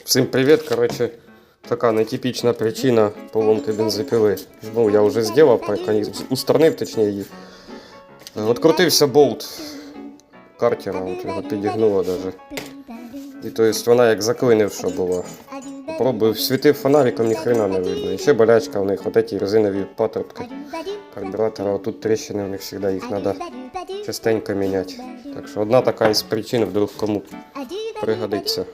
Всім привіт, коротше, така нетипічна причина поломки бензопили. Ну, я вже зробив, устранив, точніше, її. Открутився болт картера, от його підігнуло навіть. І то есть вона як заклинивша була. Пробую, світив фонариком, ні хрена не видно. І ще болячка в них, от ці резинові патрубки карбюратора, отут тріщини у них завжди, їх треба частенько міняти. Так що одна така із причин, вдруг кому пригодиться.